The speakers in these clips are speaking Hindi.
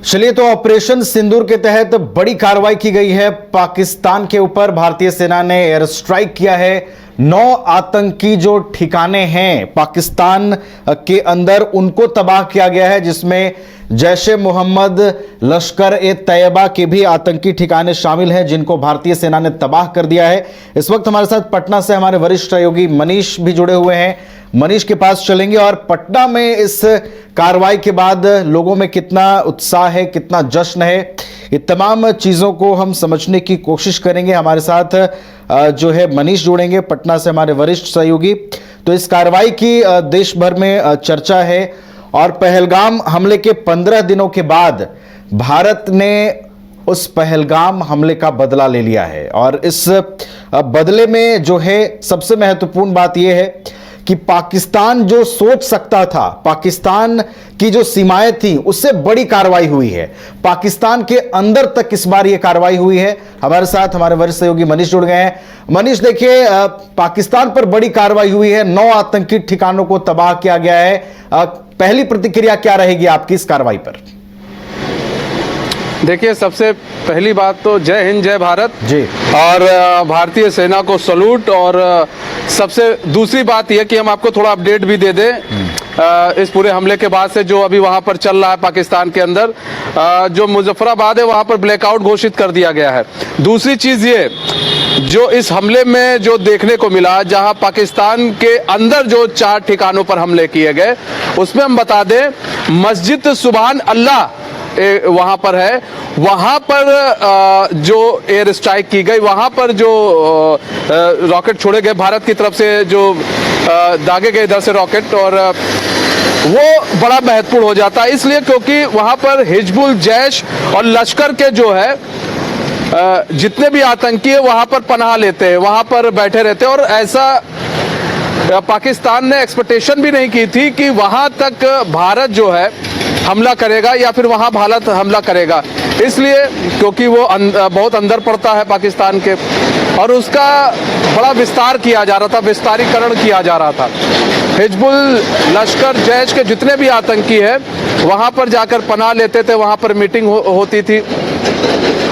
चलिए, तो ऑपरेशन सिंदूर के तहत बड़ी कार्रवाई की गई है। पाकिस्तान के ऊपर भारतीय सेना ने एयर स्ट्राइक किया है। 9 आतंकी जो ठिकाने हैं पाकिस्तान के अंदर, उनको तबाह किया गया है, जिसमें जैश-ए मोहम्मद, लश्कर ए तैयबा के भी आतंकी ठिकाने शामिल हैं, जिनको भारतीय सेना ने तबाह कर दिया है। इस वक्त हमारे साथ पटना से हमारे वरिष्ठ सहयोगी मनीष भी जुड़े हुए हैं। मनीष के पास चलेंगे और पटना में इस कार्रवाई के बाद लोगों में कितना उत्साह है, कितना जश्न है, ये तमाम चीज़ों को हम समझने की कोशिश करेंगे। हमारे साथ जो है मनीष जुड़ेंगे पटना से, हमारे वरिष्ठ सहयोगी। तो इस कार्रवाई की देश भर में चर्चा है और पहलगाम हमले के 15 दिनों के बाद भारत ने उस पहलगाम हमले का बदला ले लिया है। और इस बदले में जो है सबसे महत्वपूर्ण बात यह है कि पाकिस्तान जो सोच सकता था, पाकिस्तान की जो सीमाएं थी, उससे बड़ी कार्रवाई हुई है। पाकिस्तान के अंदर तक इस बार यह कार्रवाई हुई है। हमारे साथ हमारे वरिष्ठ सहयोगी मनीष जुड़ गए हैं। मनीष, देखिए, पाकिस्तान पर बड़ी कार्रवाई हुई है, 9 आतंकी ठिकानों को तबाह किया गया है। पहली प्रतिक्रिया क्या रहेगी आपकी इस कार्रवाई पर? देखिए, सबसे पहली बात तो जय हिंद, जय भारत जी। और भारतीय सेना को सलूट। और सबसे दूसरी बात यह कि हम आपको थोड़ा अपडेट भी दे दें इस पूरे हमले के बाद से, जो अभी वहां पर चल रहा है पाकिस्तान के अंदर। जो मुजफ्फराबाद है वहां पर ब्लैकआउट घोषित कर दिया गया है। दूसरी चीज ये, जो इस हमले में जो देखने को मिला, जहां पाकिस्तान के अंदर जो 4 ठिकानों पर हमले किए गए, उसमें हम बता दें मस्जिद सुभान अल्लाह वहां पर है। वहां पर जो एयर स्ट्राइक की गई, वहां पर जो रॉकेट छोड़े गए भारत की तरफ से, जो दागे गए इधर से रॉकेट, और वो बड़ा महत्वपूर्ण हो जाता है इसलिए क्योंकि वहां पर हिजबुल, जैश और लश्कर के जो है जितने भी आतंकी है वहां पर पनाह लेते हैं, वहां पर बैठे रहते हैं। और ऐसा पाकिस्तान ने एक्सपेक्टेशन भी नहीं की थी कि वहां तक भारत जो है हमला करेगा या फिर वहां भारत हमला करेगा, इसलिए क्योंकि वो बहुत अंदर पड़ता है पाकिस्तान के, और उसका बड़ा विस्तार किया जा रहा था, विस्तारीकरण किया जा रहा था। हिजबुल, लश्कर, जैश के जितने भी आतंकी हैं वहां पर जाकर पनाह लेते थे, वहां पर मीटिंग होती थी,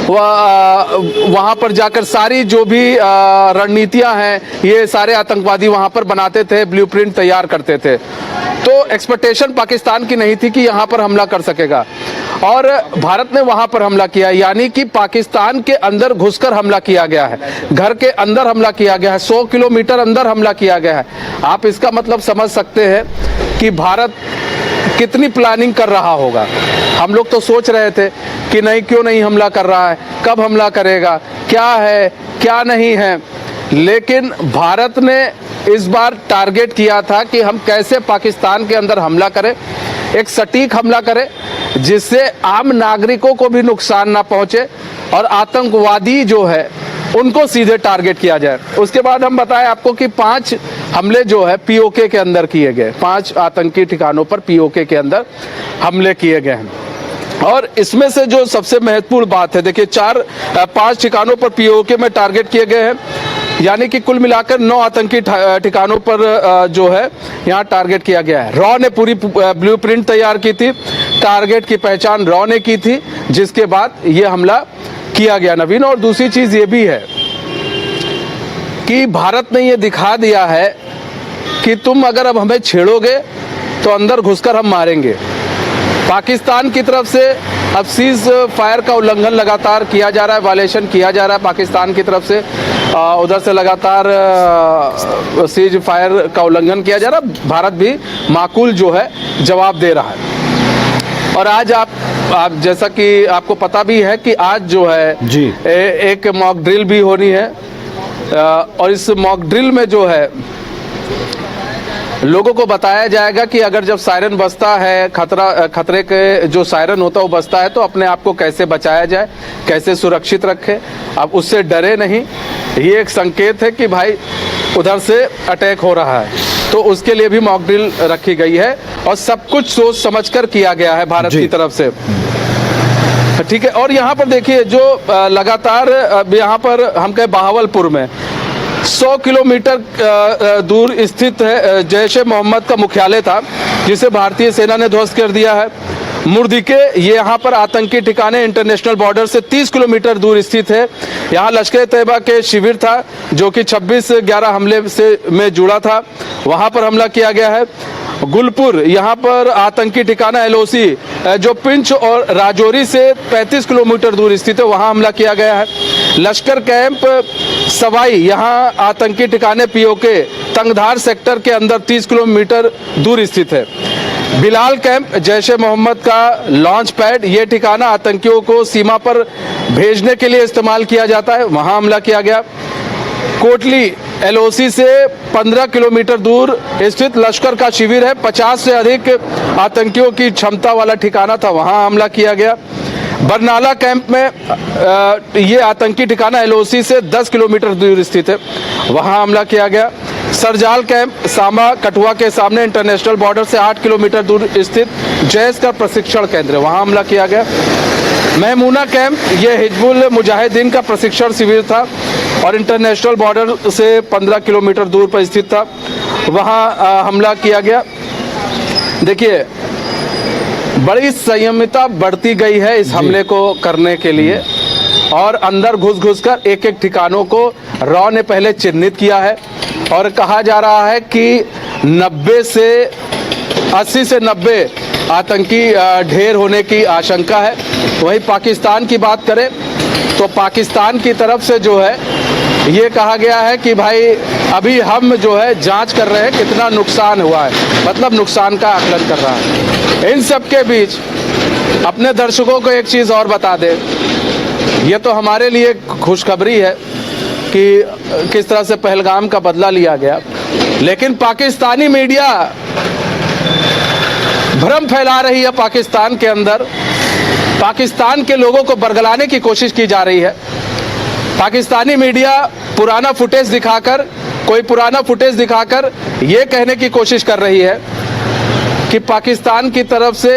वहां पर जाकर सारी जो भी रणनीतियां हैं ये सारे आतंकवादी वहां पर बनाते थे, ब्लूप्रिंट तैयार करते थे। तो एक्सपेक्टेशन पाकिस्तान की नहीं थी कि यहां पर हमला कर सकेगा, और भारत ने वहां पर हमला किया, यानी कि पाकिस्तान के अंदर घुसकर हमला किया गया है, घर के अंदर हमला किया गया है, 100 किलोमीटर अंदर हमला किया गया है। आप इसका मतलब समझ सकते हैं कि भारत कितनी प्लानिंग कर रहा होगा। हम लोग तो सोच रहे थे कि नहीं, क्यों नहीं हमला कर रहा है, कब हमला करेगा, क्या है क्या नहीं है, लेकिन भारत ने इस बार टारगेट किया था कि हम कैसे पाकिस्तान के अंदर हमला करें, एक सटीक हमला करें जिससे आम नागरिकों को भी नुकसान ना पहुंचे और आतंकवादी जो है उनको सीधे टारगेट किया जाए। उसके बाद हम बताएं आपको कि 5 हमले जो है पीओके के अंदर किए गए, 5 आतंकी ठिकानों पर पीओके के अंदर हमले किए गए हैं। और इसमें से जो सबसे महत्वपूर्ण बात है, देखिए 5 ठिकानों पर पीओके में टारगेट किए गए हैं, यानी कि कुल मिलाकर 9 आतंकी ठिकानों पर जो है यहाँ टारगेट किया गया है। रॉ ने पूरी ब्लूप्रिंट तैयार की थी, टारगेट की पहचान रॉ ने की थी, जिसके बाद ये हमला किया गया नवीन। और दूसरी चीज ये भी है कि भारत ने ये दिखा दिया है कि तुम अगर अब हमें छेड़ोगे तो अंदर घुसकर हम मारेंगे। पाकिस्तान की तरफ से अब सीज फायर का उल्लंघन लगातार किया जा रहा है, वायलेशन किया जा रहा है पाकिस्तान की तरफ से, उधर से लगातार सीज फायर का उल्लंघन किया जा रहा है। भारत भी माकूल जो है जवाब दे रहा है। और आज आप जैसा कि आपको पता भी है कि आज जो है जी एक मॉक ड्रिल भी होनी है, और इस मॉक ड्रिल में जो है लोगों को बताया जाएगा कि अगर जब सायरन बजता है, खतरे के जो सायरन होता है वो बजता है, तो अपने आप को कैसे बचाया जाए, कैसे सुरक्षित रखें, अब उससे डरे नहीं। ये एक संकेत है कि भाई उधर से अटैक हो रहा है, तो उसके लिए भी मॉक ड्रिल रखी गई है और सब कुछ सोच समझकर किया गया है भारत की तरफ से, ठीक है। और यहाँ पर देखिए जो लगातार यहाँ पर हम कहे बहावलपुर में 100 किलोमीटर दूर स्थित है जैश-ए-मोहम्मद का मुख्यालय था, जिसे भारतीय सेना ने ध्वस्त कर दिया है। मुर्दिके, ये यहाँ पर आतंकी ठिकाने इंटरनेशनल बॉर्डर से 30 किलोमीटर दूर स्थित है। यहाँ लश्कर तैयबा के शिविर था जो कि 26/11 हमले में जुड़ा था, वहाँ पर हमला किया गया है। गुलपुर, यहाँ पर आतंकी ठिकाना LOC जो पिंच और राजौरी से 35 किलोमीटर दूर स्थित है, वहाँ हमला किया गया है। लश्कर कैंप सवाई, यहाँ आतंकी ठिकाने POK तंगधार सेक्टर के अंदर 30 किलोमीटर दूर स्थित है। बिलाल कैंप जैश ए मोहम्मद का लॉन्च पैड, ये ठिकाना आतंकियों को सीमा पर भेजने के लिए इस्तेमाल किया जाता है, वहाँ हमला किया गया। कोटली LOC से 15 किलोमीटर दूर स्थित लश्कर का शिविर है, 50 से अधिक आतंकियों की क्षमता वाला ठिकाना था, वहाँ हमला किया गया। बरनाला कैंप में ये आतंकी ठिकाना LOC से 10 किलोमीटर दूर स्थित है, वहाँ हमला किया गया। सरजाल कैंप सामा कठुआ के सामने इंटरनेशनल बॉर्डर से 8 किलोमीटर दूर स्थित जैश का प्रशिक्षण केंद्र है, वहाँ हमला किया गया। महमूना कैंप, ये हिजबुल मुजाहिदीन का प्रशिक्षण शिविर था और इंटरनेशनल बॉर्डर से 15 किलोमीटर दूर पर स्थित था, वहाँ हमला किया गया। देखिए, बड़ी संयमिता बढ़ती गई है इस हमले को करने के लिए और अंदर घुस कर एक एक ठिकानों को रॉ ने पहले चिन्हित किया है और कहा जा रहा है कि 80 से 90 आतंकी ढेर होने की आशंका है। वहीं पाकिस्तान की बात करें तो पाकिस्तान की तरफ से जो है ये कहा गया है कि भाई अभी हम जो है जांच कर रहे हैं कितना नुकसान हुआ है, मतलब नुकसान का आकलन कर रहा है। इन सब के बीच अपने दर्शकों को एक चीज़ और बता दें, ये तो हमारे लिए खुशखबरी है कि किस तरह से पहलगाम का बदला लिया गया, लेकिन पाकिस्तानी मीडिया भ्रम फैला रही है। पाकिस्तान के अंदर पाकिस्तान के लोगों को बरगलाने की कोशिश की जा रही है। पाकिस्तानी मीडिया पुराना फुटेज दिखाकर ये कहने की कोशिश कर रही है कि पाकिस्तान की तरफ से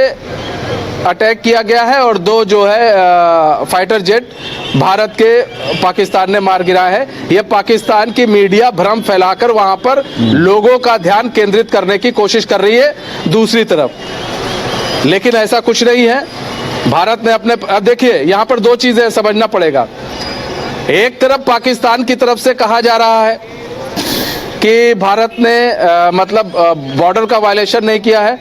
अटैक किया गया है और 2 जो है फाइटर जेट भारत के पाकिस्तान ने मार गिराया है। यह पाकिस्तान की मीडिया भ्रम फैलाकर वहां पर लोगों का ध्यान केंद्रित करने की कोशिश कर रही है दूसरी तरफ, लेकिन ऐसा कुछ नहीं है। भारत ने अपने, अब देखिए यहाँ पर 2 चीजें समझना पड़ेगा। एक तरफ पाकिस्तान की तरफ से कहा जा रहा है कि भारत ने मतलब बॉर्डर का वायलेशन नहीं किया है,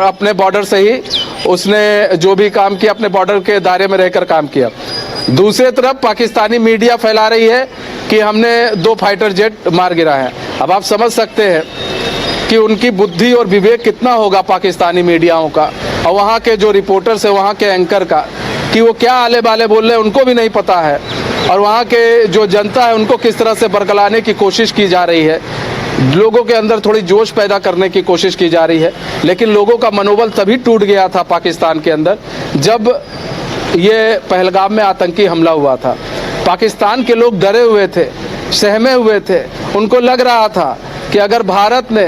अपने बॉर्डर से ही उसने जो भी काम किया अपने बॉर्डर के दायरे में रहकर काम किया। दूसरी तरफ पाकिस्तानी मीडिया फैला रही है कि हमने 2 फाइटर जेट मार गिराए हैं। अब आप समझ सकते हैं कि उनकी बुद्धि और विवेक कितना होगा पाकिस्तानी मीडियाओं का और वहाँ के जो रिपोर्टर्स है, वहाँ के एंकर का, कि वो क्या आले बाले बोल रहे हैं उनको भी नहीं पता है और वहाँ के जो जनता है उनको किस तरह से बरगलाने की कोशिश की जा रही है, लोगों के अंदर थोड़ी जोश पैदा करने की कोशिश की जा रही है। लेकिन लोगों का मनोबल तभी टूट गया था पाकिस्तान के अंदर जब ये पहलगाम में आतंकी हमला हुआ था। पाकिस्तान के लोग डरे हुए थे, सहमे हुए थे, उनको लग रहा था कि अगर भारत ने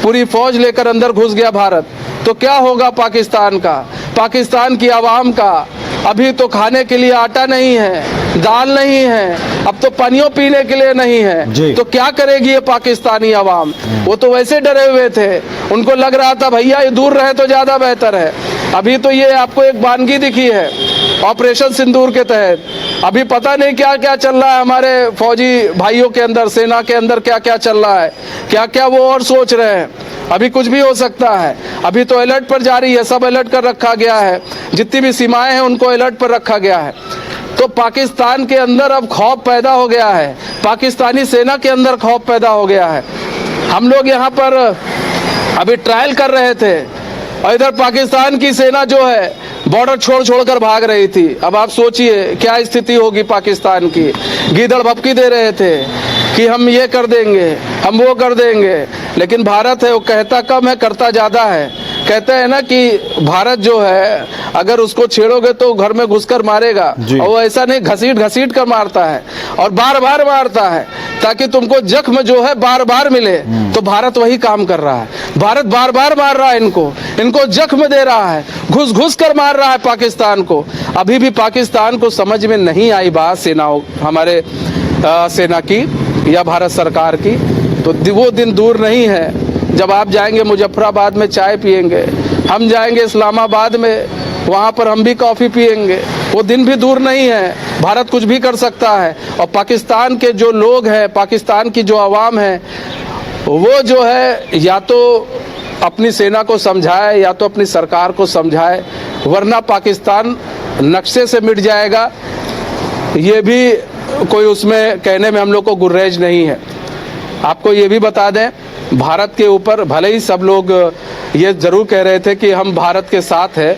पूरी फौज लेकर अंदर घुस गया भारत तो क्या होगा पाकिस्तान का, पाकिस्तान की आवाम का। अभी तो खाने के लिए आटा नहीं है, दाल नहीं है, अब तो पानियों पीने के लिए नहीं है, तो क्या करेगी ये पाकिस्तानी आवाम। वो तो वैसे डरे हुए थे, उनको लग रहा था भैया ये दूर रहे तो ज्यादा बेहतर है। अभी तो ये आपको एक वानगी दिखी है ऑपरेशन सिंदूर के तहत, अभी पता नहीं क्या क्या चल रहा है हमारे फौजी भाइयों के अंदर, सेना के अंदर क्या क्या चल रहा है, क्या क्या वो और सोच रहे हैं। अभी कुछ भी हो सकता है। अभी तो अलर्ट पर जारी है, सब अलर्ट कर रखा गया है, जितनी भी सीमाएं हैं उनको अलर्ट पर रखा गया है। तो पाकिस्तान के अंदर अब खौफ पैदा हो गया है, पाकिस्तानी सेना के अंदर खौफ पैदा हो गया है। हम लोग यहाँ पर अभी ट्रायल कर रहे थे और इधर पाकिस्तान की सेना जो है बॉर्डर छोड़ कर भाग रही थी। अब आप सोचिए क्या स्थिति होगी पाकिस्तान की। गीदड़ भपकी दे रहे थे कि हम ये कर देंगे, हम वो कर देंगे, लेकिन भारत है वो कहता कम है करता ज़्यादा है। कहते हैं ना कि भारत जो है अगर उसको छेड़ोगे तो घर में घुसकर मारेगा, और वो ऐसा नहीं, घसीट कर मारता है और बार बार मारता है ताकि तुमको जख्म जो है बार बार मिले। तो भारत वही काम कर रहा है, भारत बार बार मार रहा है, इनको जख्म दे रहा है, घुस कर मार रहा है पाकिस्तान को। अभी भी पाकिस्तान को समझ में नहीं आई बात सेनाओं, हमारे सेना की या भारत सरकार की। तो वो दिन दूर नहीं है जब आप जाएंगे मुजफ्फराबाद में चाय पिएंगे, हम जाएंगे इस्लामाबाद में वहाँ पर हम भी कॉफ़ी पिएंगे। वो दिन भी दूर नहीं है, भारत कुछ भी कर सकता है। और पाकिस्तान के जो लोग हैं, पाकिस्तान की जो आवाम है, वो जो है या तो अपनी सेना को समझाए या तो अपनी सरकार को समझाए, वरना पाकिस्तान नक्शे से मिट जाएगा। ये भी कोई उसमें कहने में हम लोग को गुर्रेज नहीं है। आपको ये भी बता दें, भारत के ऊपर भले ही सब लोग ये जरूर कह रहे थे कि हम भारत के साथ हैं,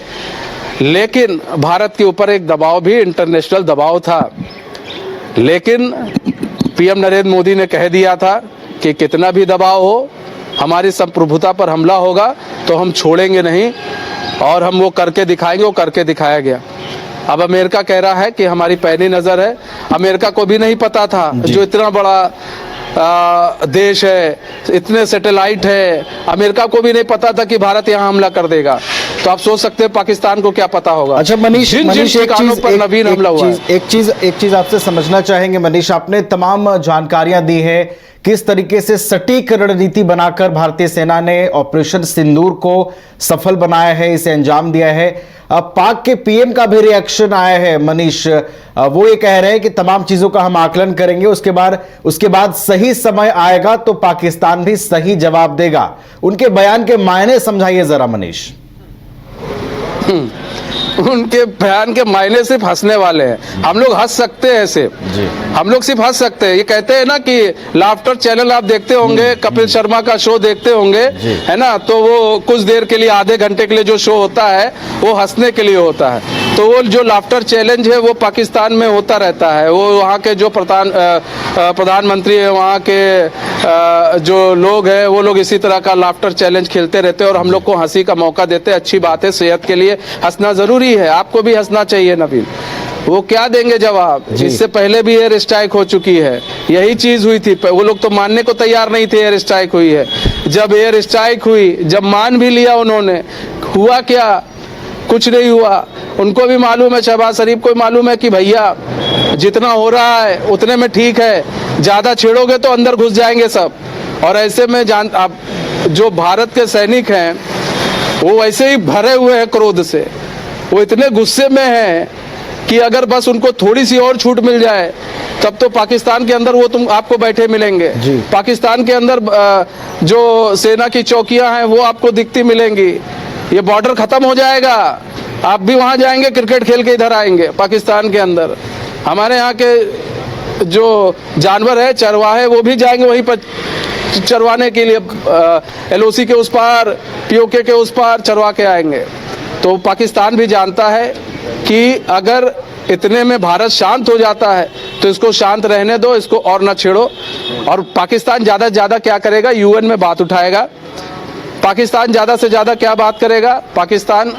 लेकिन भारत के ऊपर एक दबाव भी, इंटरनेशनल दबाव था। लेकिन पीएम नरेंद्र मोदी ने कह दिया था कि कितना भी दबाव हो, हमारी संप्रभुता पर हमला होगा तो हम छोड़ेंगे नहीं, और हम वो करके दिखाएंगे। वो करके दिखाया गया। अब अमेरिका कह रहा है कि हमारी पैनी नज़र है। अमेरिका को भी नहीं पता था, जो इतना बड़ा देश है, इतने सैटेलाइट है, अमेरिका को भी नहीं पता था कि भारत यहाँ हमला कर देगा। तो आप सोच सकते हैं पाकिस्तान को क्या पता होगा। अच्छा मनीष, जिन ठिकानों पर नवीन हमला हुआ है। एक चीज आपसे समझना चाहेंगे मनीष, आपने तमाम जानकारियां दी है किस तरीके से सटीक रणनीति बनाकर भारतीय सेना ने ऑपरेशन सिंदूर को सफल बनाया है, इसे अंजाम दिया है। अब पाक के पीएम का भी रिएक्शन आया है मनीष, वो ये कह रहे हैं कि तमाम चीजों का हम आकलन करेंगे, उसके बाद सही समय आएगा तो पाकिस्तान भी सही जवाब देगा। उनके बयान के मायने समझाइए जरा मनीष। उनके बयान के मायने सिर्फ हंसने वाले हैं। हम लोग हंस सकते हैं ऐसे, हम लोग सिर्फ हंस सकते हैं। ये कहते हैं ना कि लाफ्टर चैनल आप देखते होंगे, कपिल शर्मा का शो देखते होंगे, है ना, तो वो कुछ देर के लिए, आधे घंटे के लिए जो शो होता है वो हंसने के लिए होता है। तो वो जो लाफ्टर चैलेंज है वो पाकिस्तान में होता रहता है। वो वहाँ के जो प्रधानमंत्री है, वहाँ के जो लोग हैं, वो लोग इसी तरह का लाफ्टर चैलेंज खेलते रहते हैं और हम लोग को हंसी का मौका देते हैं। अच्छी बात है, सेहत के लिए हंसना जरूरी है, आपको भी हंसना चाहिए नबील। वो क्या देंगे जवाब? इससे पहले भी एयर स्ट्राइक हो चुकी है, यही चीज हुई थी। वो लोग तो मानने को तैयार नहीं थे एयर स्ट्राइक हुई है। जब एयर स्ट्राइक हुई, जब मान भी लिया उन्होंने, हुआ क्या? कुछ नहीं हुआ। उनको भी मालूम है, शहबाज शरीफ को मालूम है कि भैया जितना हो रहा है उतने में ठीक है, ज्यादा छेड़ोगे तो अंदर घुस जाएंगे सब। और ऐसे में आप जो भारत के सैनिक हैं वो वैसे ही भरे हुए हैं क्रोध से, वो इतने गुस्से में हैं कि अगर बस उनको थोड़ी सी और छूट मिल जाए तब तो पाकिस्तान के अंदर वो आपको बैठे मिलेंगे। पाकिस्तान के अंदर जो सेना की चौकियां हैं वो आपको दिखती मिलेंगी। ये बॉर्डर खत्म हो जाएगा, आप भी वहां जाएंगे, क्रिकेट खेल के इधर आएंगे पाकिस्तान के अंदर। हमारे यहाँ के जो जानवर है, चरवाहे, वो भी जाएंगे वहीं पर चरवाने के लिए, LOC के उस पार, POK के उस पार चरवा के आएंगे। तो पाकिस्तान भी जानता है कि अगर इतने में भारत शांत हो जाता है तो इसको शांत रहने दो, इसको और ना छेड़ो। और पाकिस्तान ज्यादा से ज्यादा क्या करेगा? UN में बात उठाएगा। पाकिस्तान ज्यादा से ज्यादा क्या बात करेगा? पाकिस्तान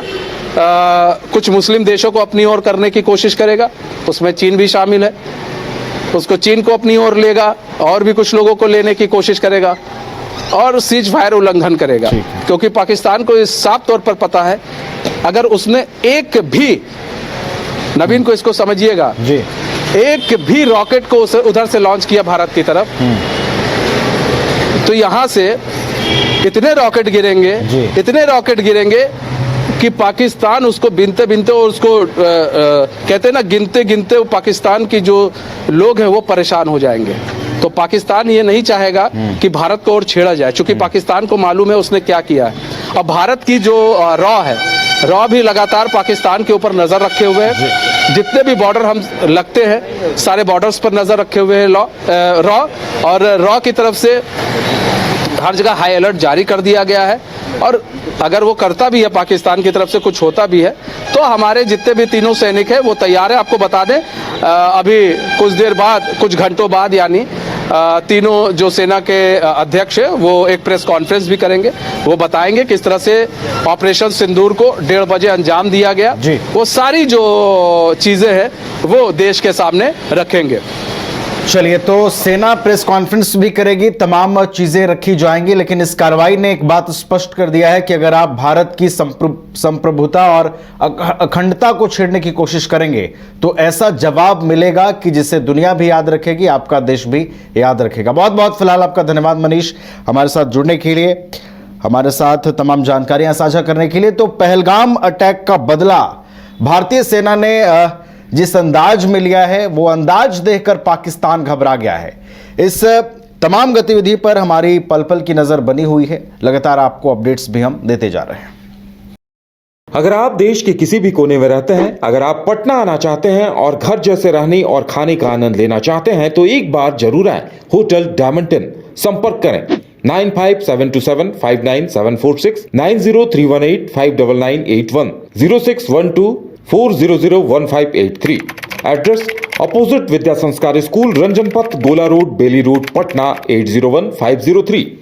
कुछ मुस्लिम देशों को अपनी ओर करने की कोशिश करेगा, उसमें चीन भी शामिल है। उसको चीन को अपनी ओर लेगा और भी कुछ लोगों को लेने की कोशिश करेगा और सीज फायर उल्लंघन करेगा। क्योंकि पाकिस्तान को इस साफ तौर पर पता है, अगर उसने एक भी, नवीन को इसको समझिएगा, एक भी रॉकेट को उधर से लॉन्च किया भारत की तरफ, तो यहां से इतने रॉकेट गिरेंगे कि पाकिस्तान उसको बिनते बिनते, और उसको कहते हैं ना, गिनते गिनते पाकिस्तान की जो लोग हैं वो परेशान हो जाएंगे। तो पाकिस्तान ये नहीं चाहेगा कि भारत को और छेड़ा जाए, क्योंकि पाकिस्तान को मालूम है उसने क्या किया है। और भारत की जो रॉ भी लगातार पाकिस्तान के ऊपर नजर रखे हुए है। जितने भी बॉर्डर हम लगते हैं, सारे बॉर्डर्स पर नजर रखे हुए हैं रॉ, और रॉ की तरफ से हर जगह हाई अलर्ट जारी कर दिया गया है। और अगर वो करता भी है, पाकिस्तान की तरफ से कुछ होता भी है, तो हमारे जितने भी तीनों सैनिक हैं वो तैयार है। आपको बता दें, अभी कुछ देर बाद, कुछ घंटों बाद, यानी तीनों जो सेना के अध्यक्ष है वो एक प्रेस कॉन्फ्रेंस भी करेंगे। वो बताएंगे किस तरह से ऑपरेशन सिंदूर को 1:30 बजे अंजाम दिया गया। वो सारी जो चीजें हैं वो देश के सामने रखेंगे। चलिए, तो सेना प्रेस कॉन्फ्रेंस भी करेगी, तमाम चीजें रखी जाएंगी, लेकिन इस कार्रवाई ने एक बात स्पष्ट कर दिया है कि अगर आप भारत की संप्रभुता और अखंडता को छेड़ने की कोशिश करेंगे तो ऐसा जवाब मिलेगा कि जिसे दुनिया भी याद रखेगी, आपका देश भी याद रखेगा। बहुत बहुत फिलहाल आपका धन्यवाद मनीष, हमारे साथ जुड़ने के लिए। हमारे साथ तमाम जानकारियां साझा करने के लिए। तो पहलगाम अटैक का बदला भारतीय सेना ने जिस अंदाज में लिया है, वो अंदाज देखकर पाकिस्तान घबरा गया है। इस तमाम गतिविधि पर हमारी पल पल की नजर बनी हुई है। लगातार आपको अपडेट्स भी हम देते जा रहे हैं। अगर आप देश के किसी भी कोने में रहते हैं, अगर आप पटना आना चाहते हैं और घर जैसे रहने और खाने का आनंद लेना चाहते हैं तो एक बार जरूर आए होटल डायमंटन। संपर्क करें 9572759746, 9031859981, 0612400158 एड्रेस अपोजिट विद्या संस्कार स्कूल, रंजन पथ, गोला रोड, बेली रोड, पटना 801503।